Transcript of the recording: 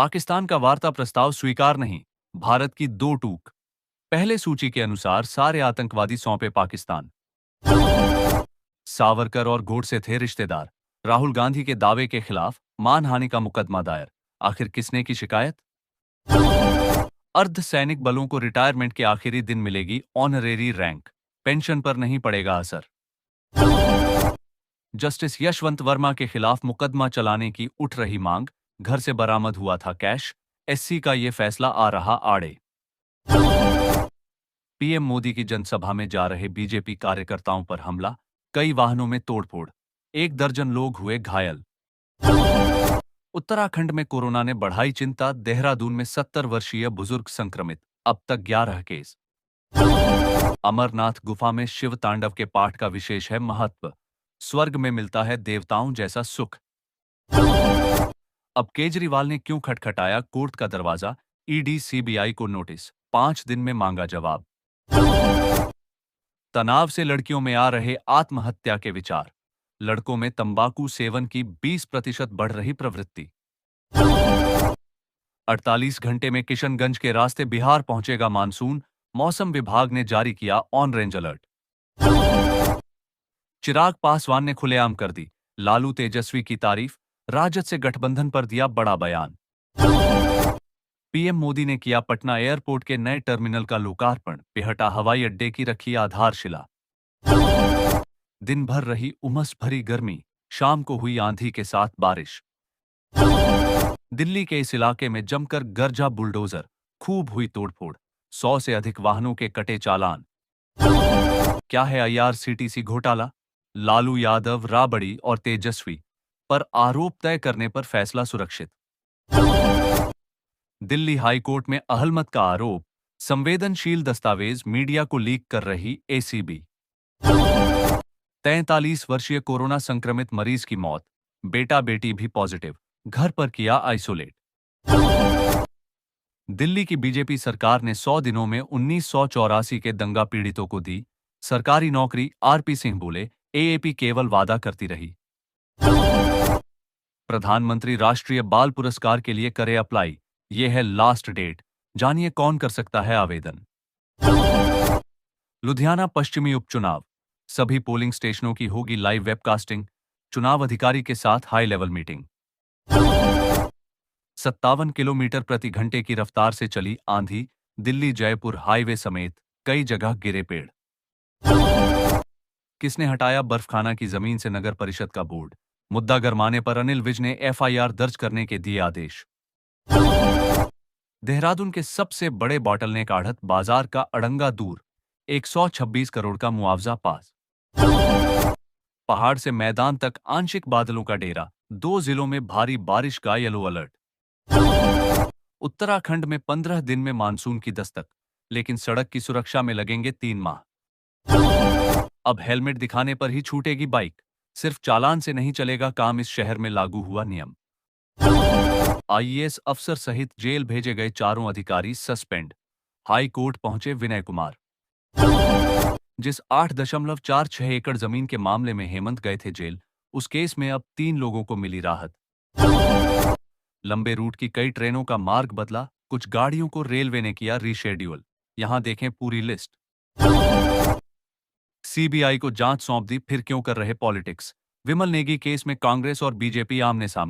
पाकिस्तान का वार्ता प्रस्ताव स्वीकार नहीं, भारत की दो टूक। पहले सूची के अनुसार सारे आतंकवादी सौंपे पाकिस्तान। सावरकर और गोडसे थे रिश्तेदार। राहुल गांधी के दावे के खिलाफ मानहानि का मुकदमा दायर। आखिर किसने की शिकायत? अर्धसैनिक बलों को रिटायरमेंट के आखिरी दिन मिलेगी ऑनरेरी रैंक, पेंशन पर नहीं पड़ेगा असर। जस्टिस यशवंत वर्मा के खिलाफ मुकदमा चलाने की उठ रही मांग, घर से बरामद हुआ था कैश, एससी का ये फैसला आ रहा आड़े। पीएम मोदी की जनसभा में जा रहे बीजेपी कार्यकर्ताओं पर हमला, कई वाहनों में तोड़फोड़, 1 दर्जन लोग हुए घायल। उत्तराखंड में कोरोना ने बढ़ाई चिंता, देहरादून में 70 वर्षीय बुजुर्ग संक्रमित, अब तक 11 केस। अमरनाथ गुफा में शिव तांडव के पाठ का विशेष है महत्व, स्वर्ग में मिलता है देवताओं जैसा सुख। अब केजरीवाल ने क्यों खटखटाया कोर्ट का दरवाजा, ईडी सीबीआई को नोटिस, 5 दिन में मांगा जवाब। तनाव से लड़कियों में आ रहे आत्महत्या के विचार, लड़कों में तंबाकू सेवन की 20% बढ़ रही प्रवृत्ति। 48 घंटे में किशनगंज के रास्ते बिहार पहुंचेगा मानसून, मौसम विभाग ने जारी किया ऑरेंज अलर्ट। चिराग पासवान ने खुलेआम कर दी लालू तेजस्वी की तारीफ, राजद से गठबंधन पर दिया बड़ा बयान। पीएम मोदी ने किया पटना एयरपोर्ट के नए टर्मिनल का लोकार्पण, बिहटा हवाई अड्डे की रखी आधारशिला। दिन भर रही उमस भरी गर्मी, शाम को हुई आंधी के साथ बारिश। दिल्ली के इस इलाके में जमकर गरजा बुलडोजर, खूब हुई तोड़फोड़, 100 से अधिक वाहनों के कटे चालान। क्या है आईआरसीटीसी घोटाला? लालू यादव, राबड़ी और तेजस्वी पर आरोप तय करने पर फैसला सुरक्षित। दिल्ली हाई कोर्ट में अहलमत का आरोप, संवेदनशील दस्तावेज मीडिया को लीक कर रही एसीबी। 43 वर्षीय कोरोना संक्रमित मरीज की मौत, बेटा बेटी भी पॉजिटिव, घर पर किया आइसोलेट। दिल्ली की बीजेपी सरकार ने 100 दिनों में 1984 के दंगा पीड़ितों को दी सरकारी नौकरी, आरपी सिंह बोले, एएपी केवल वादा करती रही। प्रधानमंत्री राष्ट्रीय बाल पुरस्कार के लिए करे अप्लाई, ये है लास्ट डेट, जानिए कौन कर सकता है आवेदन। लुधियाना पश्चिमी उपचुनाव, सभी पोलिंग स्टेशनों की होगी लाइव वेबकास्टिंग, चुनाव अधिकारी के साथ हाई लेवल मीटिंग। 57 किलोमीटर प्रति घंटे की रफ्तार से चली आंधी, दिल्ली जयपुर हाईवे समेत कई जगह गिरे पेड़। किसने हटाया बर्फखाना की जमीन से नगर परिषद का बोर्ड, मुद्दा गरमाने पर अनिल विज ने एफआईआर दर्ज करने के दिए आदेश। देहरादून के सबसे बड़े बॉटलनेक आढ़त बाजार का अड़ंगा दूर, 126 करोड़ का मुआवजा पास। पहाड़ से मैदान तक आंशिक बादलों का डेरा, 2 जिलों में भारी बारिश का येलो अलर्ट। उत्तराखंड में 15 दिन में मानसून की दस्तक, लेकिन सड़क की सुरक्षा में लगेंगे 3 माह। अब हेलमेट दिखाने पर ही छूटेगी बाइक, सिर्फ चालान से नहीं चलेगा काम, इस शहर में लागू हुआ नियम। आईएएस अफसर सहित जेल भेजे गए 4 अधिकारी सस्पेंड, हाई कोर्ट पहुंचे विनय कुमार। जिस 8.46 एकड़ जमीन के मामले में हेमंत गए थे जेल, उस केस में अब 3 लोगों को मिली राहत। लंबे रूट की कई ट्रेनों का मार्ग बदला, कुछ गाड़ियों को रेलवे ने किया रीशेड्यूल, यहां देखें पूरी लिस्ट। सीबीआई को जांच सौंप दी, फिर क्यों कर रहे पॉलिटिक्स, विमल नेगी केस में कांग्रेस और बीजेपी आमने सामने।